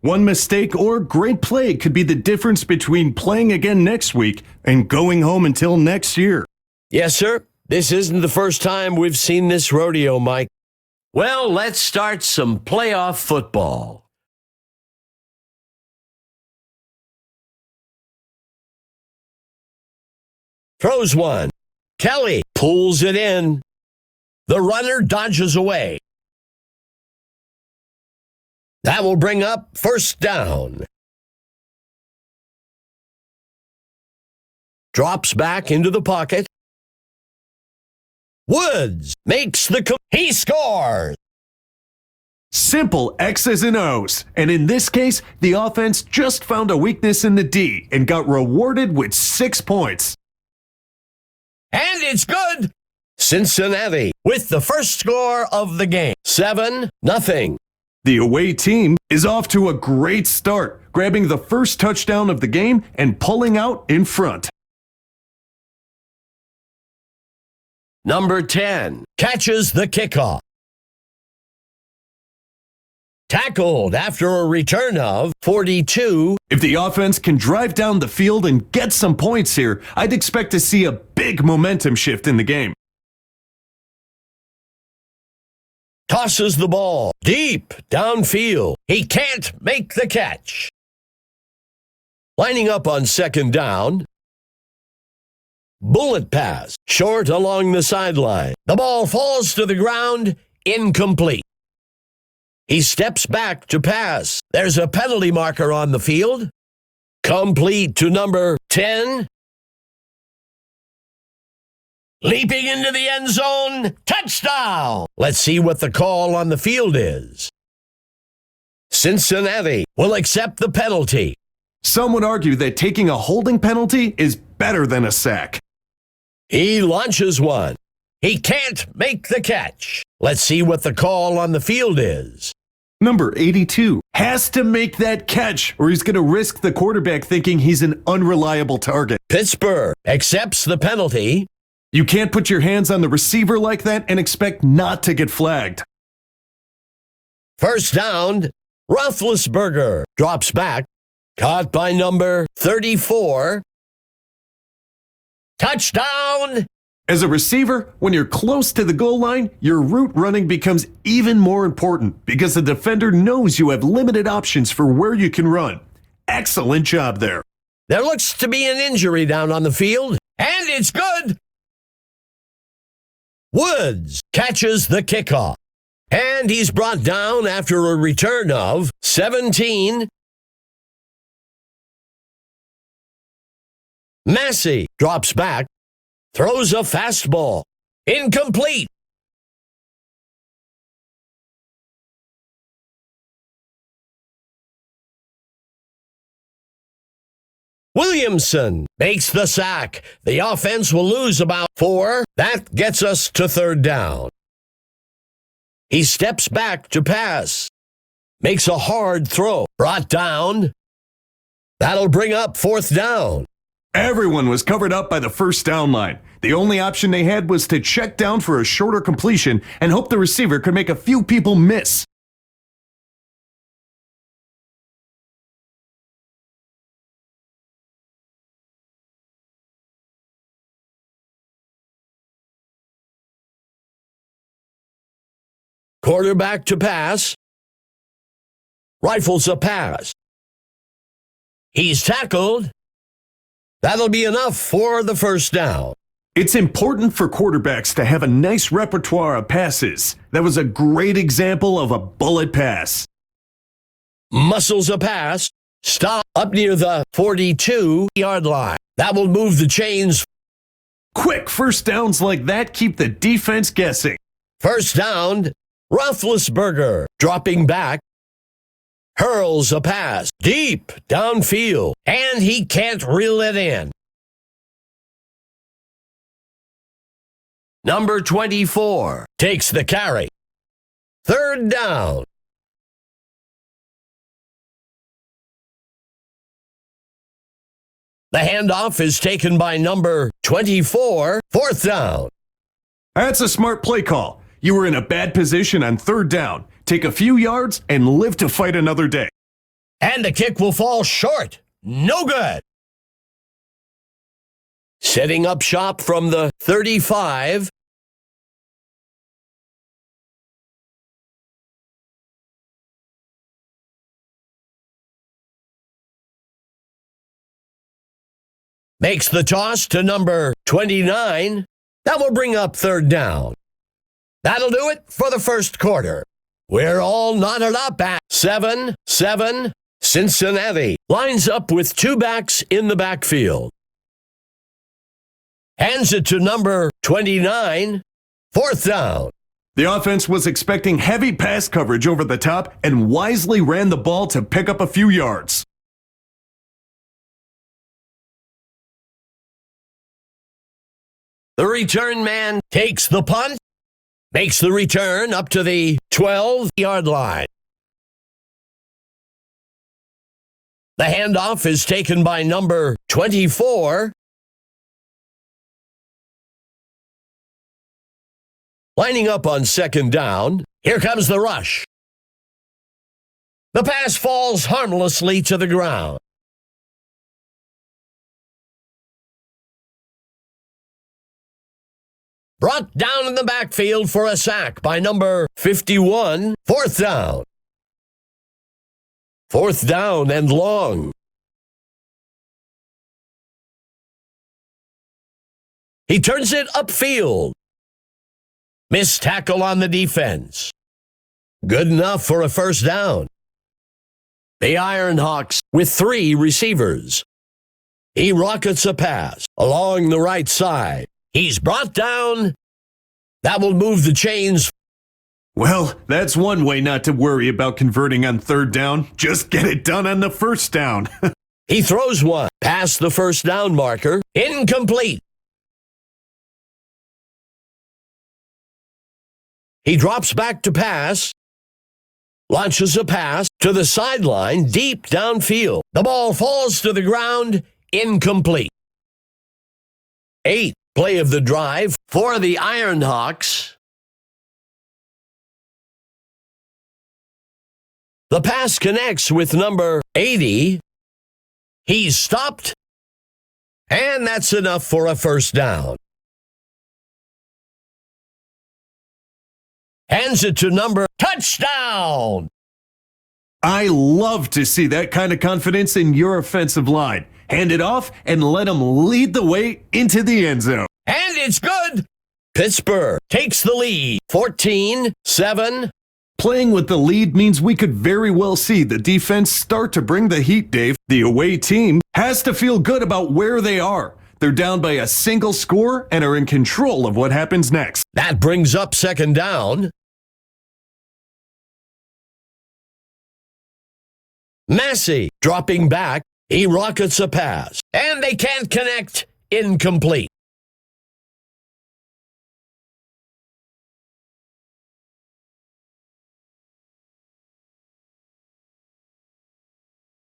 One mistake or great play could be the difference between playing again next week and going home until next year. Yes, sir. This isn't the first time we've seen this rodeo, Mike. Well, let's start some playoff football. Throws one. Kelly pulls it in. The runner dodges away. That will bring up first down. Drops back into the pocket. Woods makes he scores. Simple X's and O's. And in this case, the offense just found a weakness in the D and got rewarded with 6 points. And it's good. Cincinnati with the first score of the game. 7-0. The away team is off to a great start, grabbing the first touchdown of the game and pulling out in front. Number 10 catches the kickoff. Tackled after a return of 42. If the offense can drive down the field and get some points here, I'd expect to see a big momentum shift in the game. Tosses the ball deep downfield. He can't make the catch. Lining up on second down. Bullet pass, short along the sideline. The ball falls to the ground, incomplete. He steps back to pass. There's a penalty marker on the field. Complete to number 10. Leaping into the end zone, touchdown! Let's see what the call on the field is. Cincinnati will accept the penalty. Some would argue that taking a holding penalty is better than a sack. He launches one. He can't make the catch. Let's see what the call on the field is. Number 82 has to make that catch, or he's going to risk the quarterback thinking he's an unreliable target. Pittsburgh accepts the penalty. You can't put your hands on the receiver like that and expect not to get flagged. First down, Roethlisberger drops back. Caught by number 34. Touchdown! As a receiver, when you're close to the goal line, your route running becomes even more important because the defender knows you have limited options for where you can run. Excellent job there. There looks to be an injury down on the field, and it's good. Woods catches the kickoff, and he's brought down after a return of 17. Massey drops back, throws a fastball, incomplete. Williamson makes the sack. The offense will lose about 4. That gets us to third down. He steps back to pass. Makes a hard throw. Brought down. That'll bring up fourth down. Everyone was covered up by the first down line. The only option they had was to check down for a shorter completion and hope the receiver could make a few people miss. Quarterback to pass. Rifles a pass. He's tackled. That'll be enough for the first down. It's important for quarterbacks to have a nice repertoire of passes. That was a great example of a bullet pass. Muscles a pass. Stop up near the 42-yard line. That will move the chains. Quick first downs like that keep the defense guessing. First down, Roethlisberger dropping back. Hurls a pass deep downfield, and he can't reel it in. Number 24 takes the carry. Third down. The handoff is taken by number 24. Fourth down. That's a smart play call. You were in a bad position on third down. Take a few yards and live to fight another day. And the kick will fall short. No good. Setting up shop from the 35. Makes the toss to number 29. That will bring up third down. That'll do it for the first quarter. We're all knotted up at 7-7. Cincinnati lines up with two backs in the backfield. Hands it to number 29. Fourth down. The offense was expecting heavy pass coverage over the top and wisely ran the ball to pick up a few yards. The return man takes the punt, makes the return up to the 12-yard line. The handoff is taken by number 24. Lining up on second down, here comes the rush. The pass falls harmlessly to the ground. Brought down in the backfield for a sack by number 51. Fourth down. Fourth down and long. He turns it upfield. Missed tackle on the defense. Good enough for a first down. The Ironhawks with three receivers. He rockets a pass along the right side. He's brought down. That will move the chains. Well, that's one way not to worry about converting on third down. Just get it done on the first down. He throws one past the first down marker. Incomplete. He drops back to pass. Launches a pass to the sideline deep downfield. The ball falls to the ground. Incomplete. 8th play of the drive for the Ironhawks. The pass connects with number 80. He's stopped. And that's enough for a first down. Hands it to number touchdown. I love to see that kind of confidence in your offensive line. Hand it off and let them lead the way into the end zone. And it's good. Pittsburgh takes the lead, 14-7. Playing with the lead means we could very well see the defense start to bring the heat, Dave. The away team has to feel good about where they are. They're down by a single score and are in control of what happens next. That brings up second down. Massey dropping back. He rockets a pass. And they can't connect. Incomplete.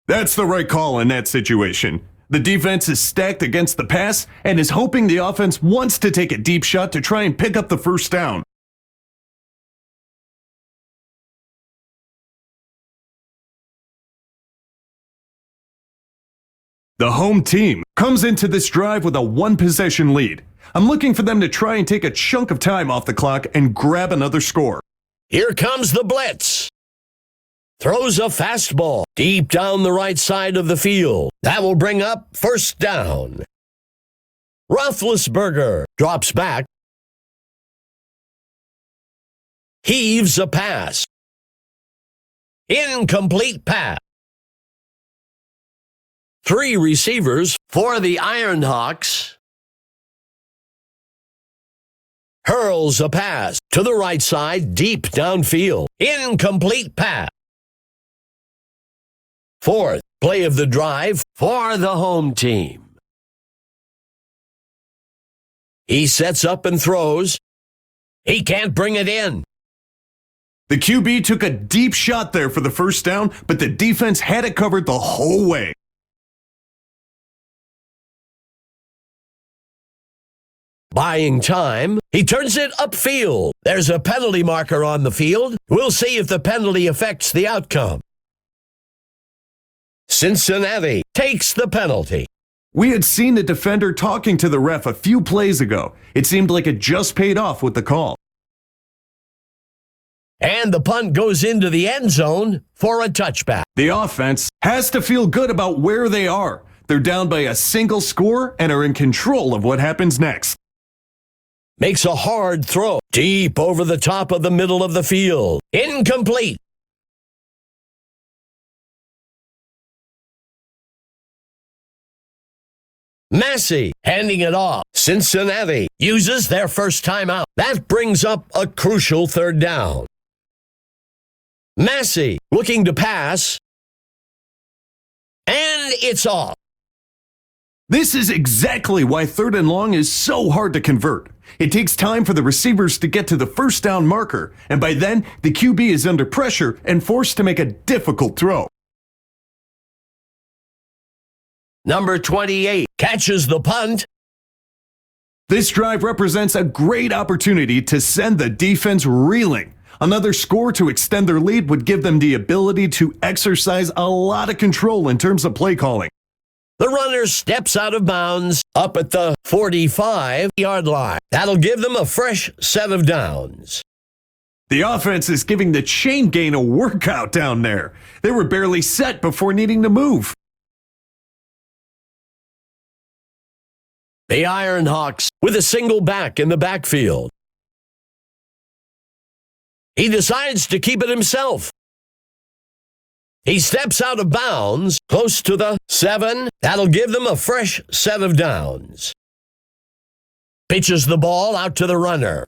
That's the right call in that situation. The defense is stacked against the pass and is hoping the offense wants to take a deep shot to try and pick up the first down. The home team comes into this drive with a one-possession lead. I'm looking for them to try and take a chunk of time off the clock and grab another score. Here comes the blitz. Throws a fastball deep down the right side of the field. That will bring up first down. Roethlisberger drops back. Heaves a pass. Incomplete pass. 3 receivers for the Ironhawks. Hurls a pass to the right side deep downfield. Incomplete pass. 4th play of the drive for the home team. He sets up and throws. He can't bring it in. The QB took a deep shot there for the first down, but the defense had it covered the whole way. Buying time, he turns it upfield. There's a penalty marker on the field. We'll see if the penalty affects the outcome. Cincinnati takes the penalty. We had seen the defender talking to the ref a few plays ago. It seemed like it just paid off with the call. And the punt goes into the end zone for a touchback. The offense has to feel good about where they are. They're down by a single score and are in control of what happens next. Makes a hard throw deep over the top of the middle of the field. Incomplete. Massey handing it off. Cincinnati uses their first timeout. That brings up a crucial third down. Massey looking to pass. And it's off. This is exactly why 3rd and long is so hard to convert. It takes time for the receivers to get to the first down marker, and by then, the QB is under pressure and forced to make a difficult throw. Number 28 catches the punt. This drive represents a great opportunity to send the defense reeling. Another score to extend their lead would give them the ability to exercise a lot of control in terms of play calling. The runner steps out of bounds up at the 45-yard line. That'll give them a fresh set of downs. The offense is giving the chain gang a workout down there. They were barely set before needing to move. The Ironhawks with a single back in the backfield. He decides to keep it himself. He steps out of bounds, close to the 7. That'll give them a fresh set of downs. Pitches the ball out to the runner.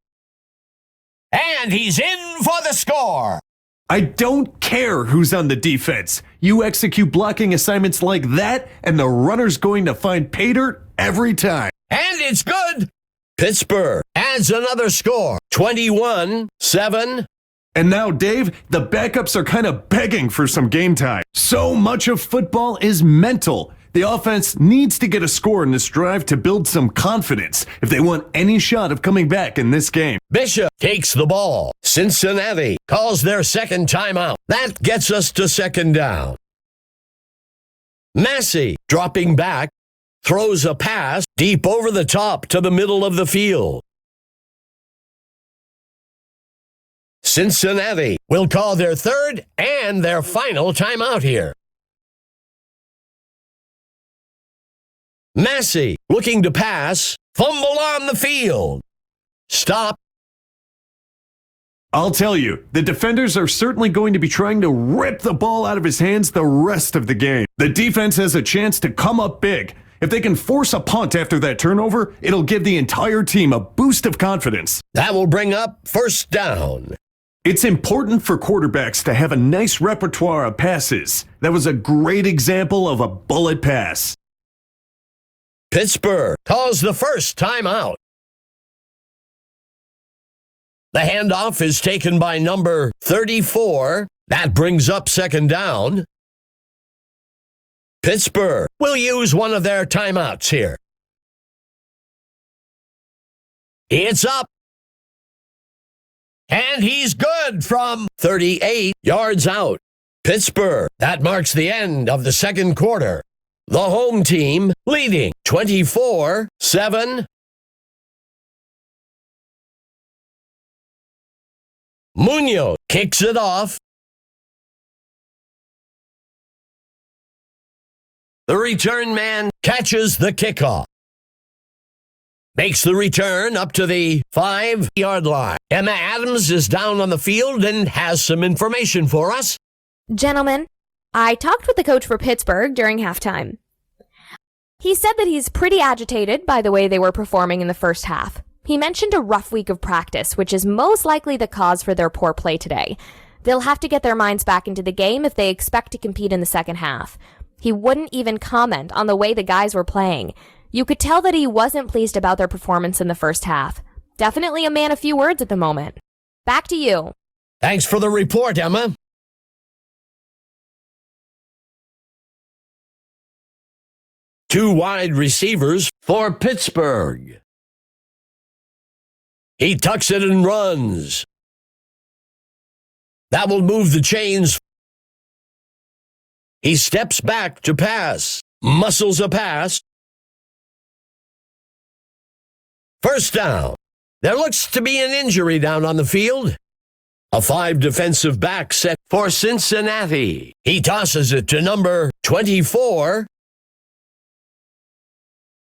And he's in for the score. I don't care who's on the defense. You execute blocking assignments like that, and the runner's going to find pay dirt every time. And it's good. Pittsburgh adds another score, 21-7. And now, Dave, the backups are kind of begging for some game time. So much of football is mental. The offense needs to get a score in this drive to build some confidence if they want any shot of coming back in this game. Bishop takes the ball. Cincinnati calls their second timeout. That gets us to second down. Massey dropping back, throws a pass deep over the top to the middle of the field. Cincinnati will call their third and their final timeout here. Massey looking to pass, fumble on the field. Stop. I'll tell you, the defenders are certainly going to be trying to rip the ball out of his hands the rest of the game. The defense has a chance to come up big. If they can force a punt after that turnover, it'll give the entire team a boost of confidence. That will bring up first down. It's important for quarterbacks to have a nice repertoire of passes. That was a great example of a bullet pass. Pittsburgh calls the first timeout. The handoff is taken by number 34. That brings up second down. Pittsburgh will use one of their timeouts here. It's up. And he's good from 38 yards out. Pittsburgh, that marks the end of the second quarter. The home team leading 24-7. Munoz kicks it off. The return man catches the kickoff. Makes the return up to the 5-yard line. Emma Adams is down on the field and has some information for us. Gentlemen, I talked with the coach for Pittsburgh during halftime. He said that he's pretty agitated by the way they were performing in the first half. He mentioned a rough week of practice, which is most likely the cause for their poor play today. They'll have to get their minds back into the game if they expect to compete in the second half. He wouldn't even comment on the way the guys were playing. You could tell that he wasn't pleased about their performance in the first half. Definitely a man of few words at the moment. Back to you. Thanks for the report, Emma. Two wide receivers for Pittsburgh. He tucks it and runs. That will move the chains. He steps back to pass. Muscles a pass. First down. There looks to be an injury down on the field. A 5 defensive back set for Cincinnati. He tosses it to number 24.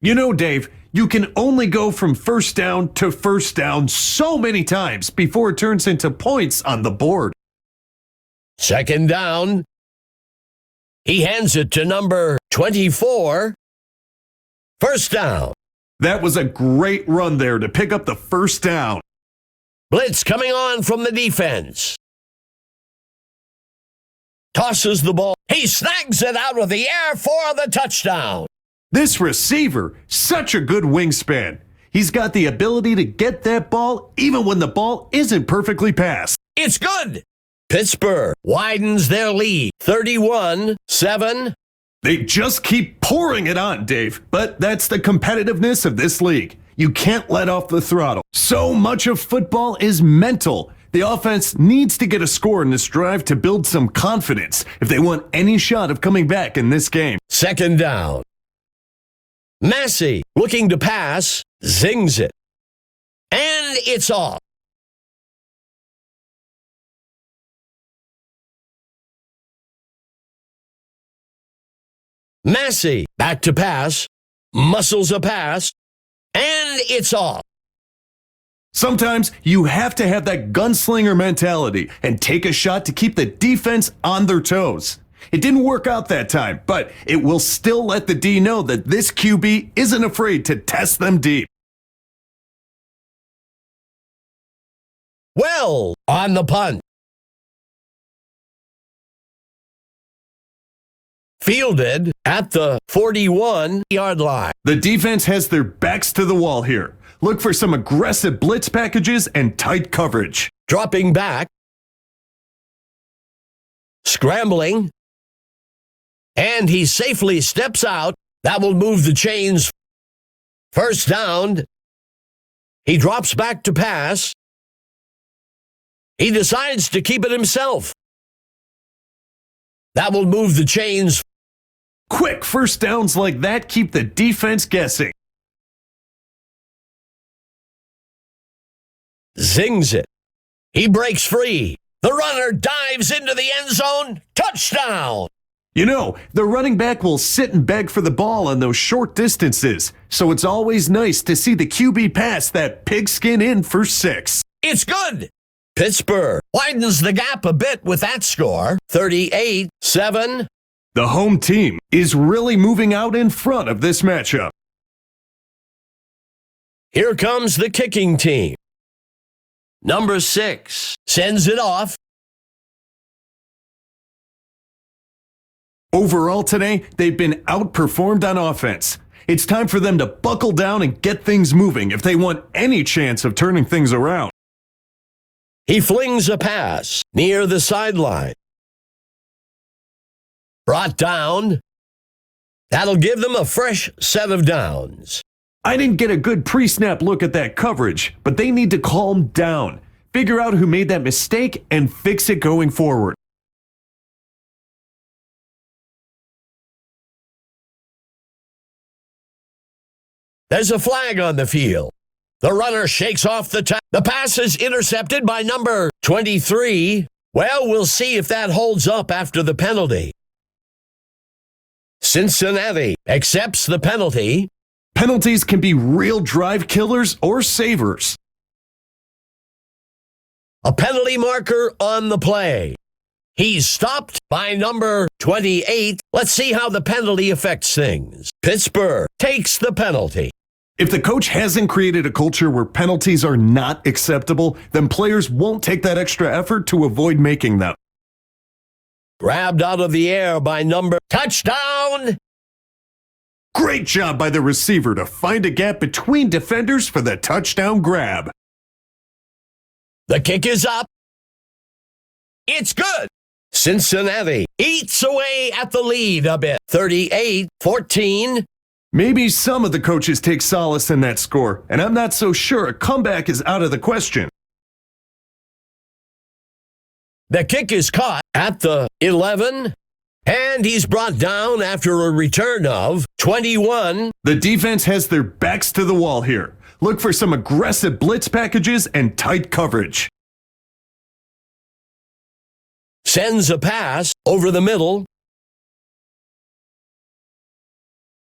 You know, Dave, you can only go from first down to first down so many times before it turns into points on the board. Second down. He hands it to number 24. First down. That was a great run there to pick up the first down. Blitz coming on from the defense. Tosses the ball. He snags it out of the air for the touchdown. This receiver, such a good wingspan. He's got the ability to get that ball even when the ball isn't perfectly passed. It's good. Pittsburgh widens their lead, 31-7. They just keep pouring it on, Dave. But that's the competitiveness of this league. You can't let off the throttle. So much of football is mental. The offense needs to get a score in this drive to build some confidence if they want any shot of coming back in this game. Second down. Massey looking to pass, zings it. And it's off. Massey back to pass, muscles a pass, and it's off. Sometimes you have to have that gunslinger mentality and take a shot to keep the defense on their toes. It didn't work out that time, but it will still let the D know that this QB isn't afraid to test them deep. Well, on the punt. Fielded at the 41-yard line. The defense has their backs to the wall here. Look for some aggressive blitz packages and tight coverage. Dropping back. Scrambling. And he safely steps out. That will move the chains. First down. He drops back to pass. He decides to keep it himself. That will move the chains. Quick first downs like that keep the defense guessing. Zings it. He breaks free. The runner dives into the end zone. Touchdown! You know, the running back will sit and beg for the ball on those short distances, so it's always nice to see the QB pass that pigskin in for 6. It's good! Pittsburgh widens the gap a bit with that score, 38-7. The home team is really moving out in front of this matchup. Here comes the kicking team. Number 6 sends it off. Overall today, they've been outperformed on offense. It's time for them to buckle down and get things moving if they want any chance of turning things around. He flings a pass near the sideline. Brought down. That'll give them a fresh set of downs. I didn't get a good pre-snap look at that coverage, but they need to calm down, figure out who made that mistake, and fix it going forward. There's a flag on the field. The runner shakes off the tackle. The pass is intercepted by number 23. Well, we'll see if that holds up after the penalty. Cincinnati accepts the penalty. Penalties can be real drive killers or savers. A penalty marker on the play. He's stopped by number 28. Let's see how the penalty affects things. Pittsburgh takes the penalty. If the coach hasn't created a culture where penalties are not acceptable, then players won't take that extra effort to avoid making them. Grabbed out of the air by number. Touchdown! Great job by the receiver to find a gap between defenders for the touchdown grab. The kick is up. It's good. Cincinnati eats away at the lead a bit. 38-14. Maybe some of the coaches take solace in that score, and I'm not so sure a comeback is out of the question. The kick is caught at the 11. And he's brought down after a return of 21. The defense has their backs to the wall here. Look for some aggressive blitz packages and tight coverage. Sends a pass over the middle.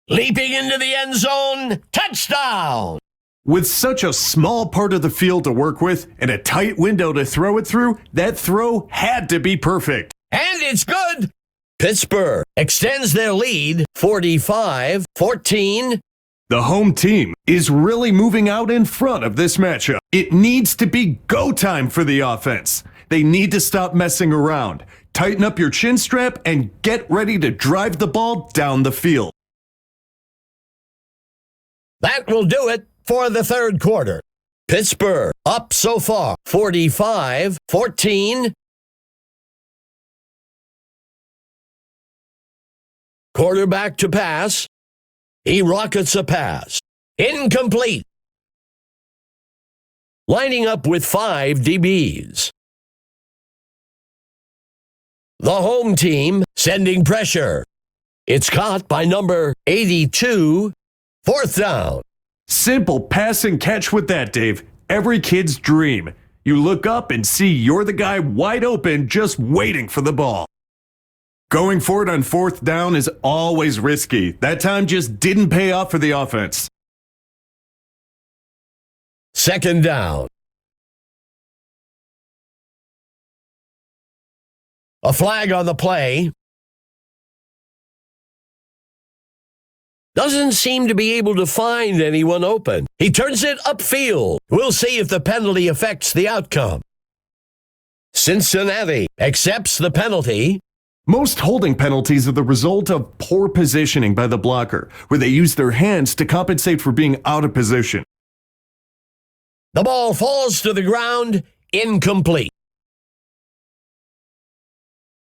Leaping into the end zone. Touchdown! With such a small part of the field to work with and a tight window to throw it through, that throw had to be perfect. And it's good! Pittsburgh extends their lead 45-14. The home team is really moving out in front of this matchup. It needs to be go time for the offense. They need to stop messing around, tighten up your chin strap, and get ready to drive the ball down the field. That will do it for the third quarter. Pittsburgh up so far 45-14. Quarterback to pass. He rockets a pass. Incomplete. Lining up with 5 DBs. The home team sending pressure. It's caught by number 82. Fourth down. Simple pass and catch with that, Dave. Every kid's dream. You look up and see you're the guy wide open just waiting for the ball. Going for it on fourth down is always risky. That time just didn't pay off for the offense. Second down. A flag on the play. Doesn't seem to be able to find anyone open. He turns it upfield. We'll see if the penalty affects the outcome. Cincinnati accepts the penalty. Most holding penalties are the result of poor positioning by the blocker, where they use their hands to compensate for being out of position. The ball falls to the ground, incomplete.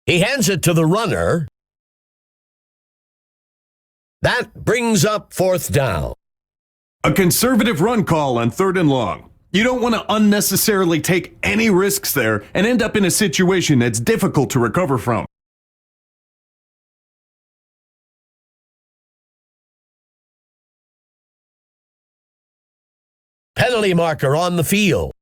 He hands it to the runner. That brings up fourth down. A conservative run call on third and long. You don't want to unnecessarily take any risks there and end up in a situation that's difficult to recover from. Penalty marker on the field.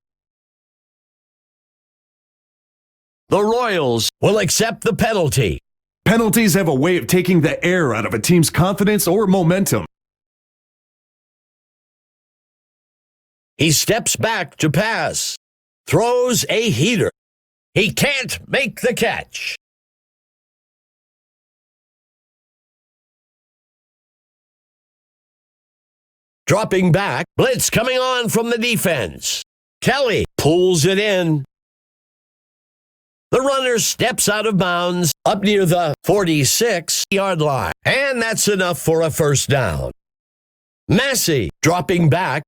The Royals will accept the penalty. Penalties have a way of taking the air out of a team's confidence or momentum. He steps back to pass. Throws a heater. He can't make the catch. Dropping back, blitz coming on from the defense. Kelly pulls it in. The runner steps out of bounds up near the 46-yard line. And that's enough for a first down. Massey dropping back.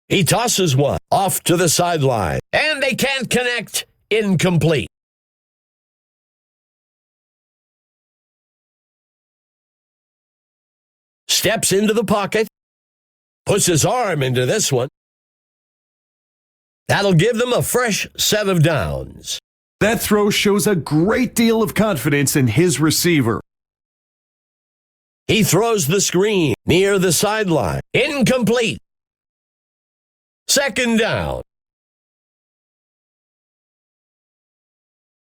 He tosses one off to the sideline. And they can't connect. Incomplete. Steps into the pocket. Puts his arm into this one. That'll give them a fresh set of downs. That throw shows a great deal of confidence in his receiver. He throws the screen near the sideline. Incomplete. Second down.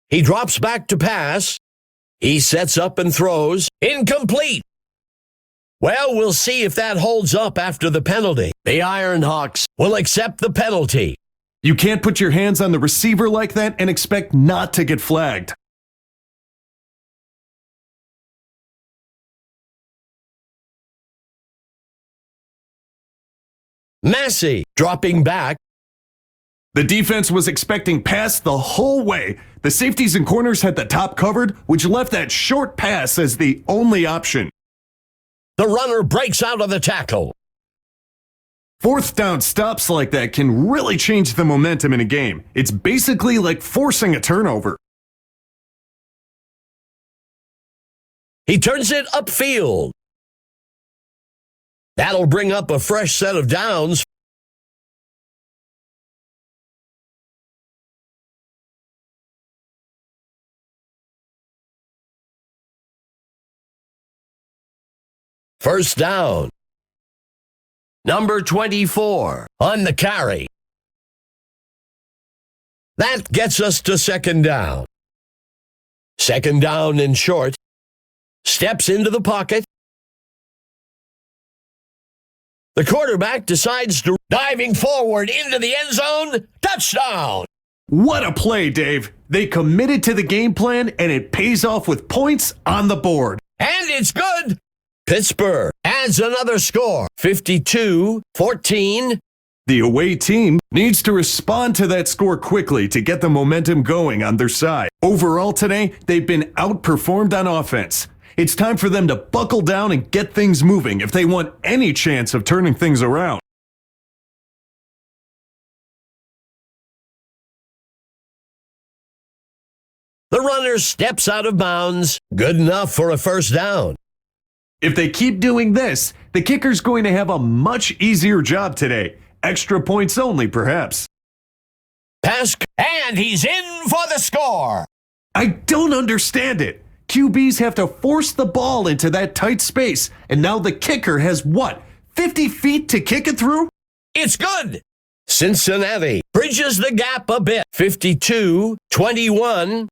He drops back to pass. He sets up and throws. Incomplete. Well, we'll see if that holds up after the penalty. The Ironhawks will accept the penalty. You can't put your hands on the receiver like that and expect not to get flagged. Massey dropping back. The defense was expecting pass the whole way. The safeties and corners had the top covered, which left that short pass as the only option. The runner breaks out of the tackle. Fourth down stops like that can really change the momentum in a game. It's basically like forcing a turnover. He turns it upfield. That'll bring up a fresh set of downs. First down. Number 24 on the carry. That gets us to second down. Second down and short. Steps into the pocket. The quarterback decides to diving forward into the end zone. Touchdown! What a play, Dave. They committed to the game plan, and it pays off with points on the board. And it's good. Pittsburgh adds another score, 52-14. The away team needs to respond to that score quickly to get the momentum going on their side. Overall today, they've been outperformed on offense. It's time for them to buckle down and get things moving if they want any chance of turning things around. The runner steps out of bounds. Good enough for a first down. If they keep doing this, the kicker's going to have a much easier job today. Extra points only, perhaps. Pass, and he's in for the score. I don't understand it. QBs have to force the ball into that tight space, and now the kicker has what, 50 feet to kick it through? It's good. Cincinnati bridges the gap a bit, 52-21.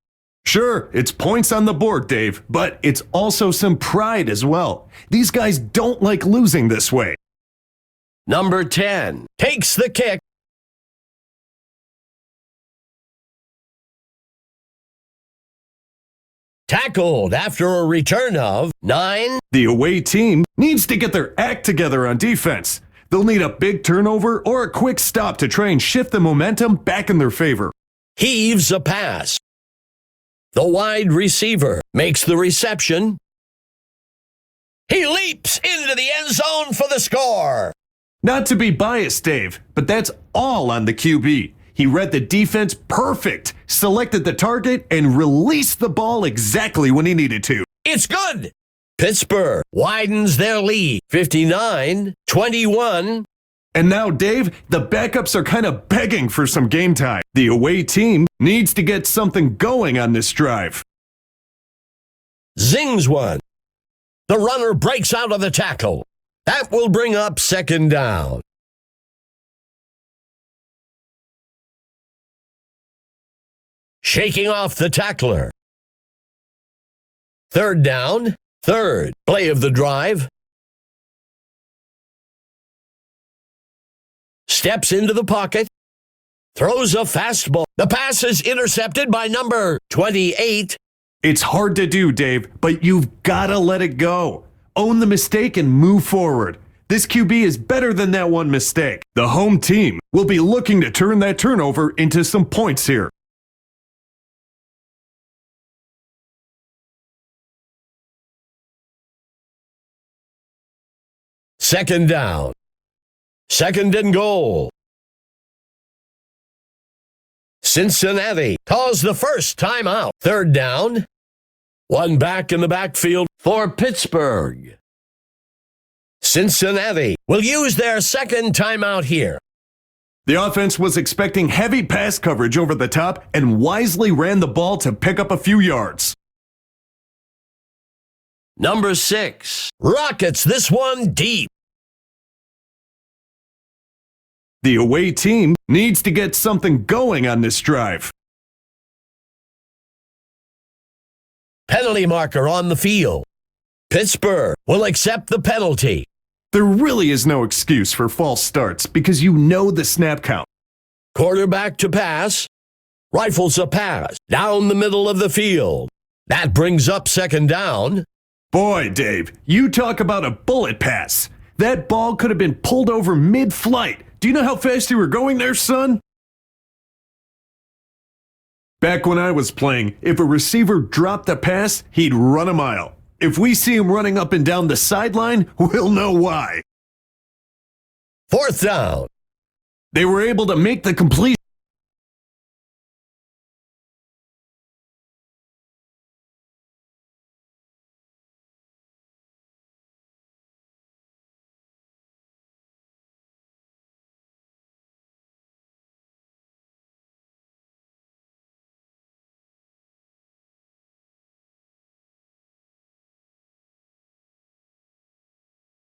Sure, it's points on the board, Dave, but it's also some pride as well. These guys don't like losing this way. Number 10 takes the kick. Tackled after a return of 9. The away team needs to get their act together on defense. They'll need a big turnover or a quick stop to try and shift the momentum back in their favor. Heaves a pass. The wide receiver makes the reception. He leaps into the end zone for the score. Not to be biased, Dave, but that's all on the QB. He read the defense perfect, selected the target, and released the ball exactly when he needed to. It's good. Pittsburgh widens their lead, 59-21. And now, Dave, the backups are kind of begging for some game time. The away team needs to get something going on this drive. Zings one. The runner breaks out of the tackle. That will bring up second down. Shaking off the tackler. Third down. Third play of the drive. Steps into the pocket. Throws a fastball. The pass is intercepted by number 28. It's hard to do, Dave, but you've got to let it go. Own the mistake and move forward. This QB is better than that one mistake. The home team will be looking to turn that turnover into some points here. Second down. Second and goal. Cincinnati calls the first timeout. Third down. One back in the backfield for Pittsburgh. Cincinnati will use their second timeout here. The offense was expecting heavy pass coverage over the top and wisely ran the ball to pick up a few yards. Number 6 rockets this one deep. The away team needs to get something going on this drive. Penalty marker on the field. Pittsburgh will accept the penalty. There really is no excuse for false starts because you know the snap count. Quarterback to pass. Rifles a pass down the middle of the field. That brings up second down. Boy, Dave, you talk about a bullet pass. That ball could have been pulled over mid-flight. Do you know how fast you were going there, son? Back when I was playing, if a receiver dropped a pass, he'd run a mile. If we see him running up and down the sideline, we'll know why. Fourth down. They were able to make the completion.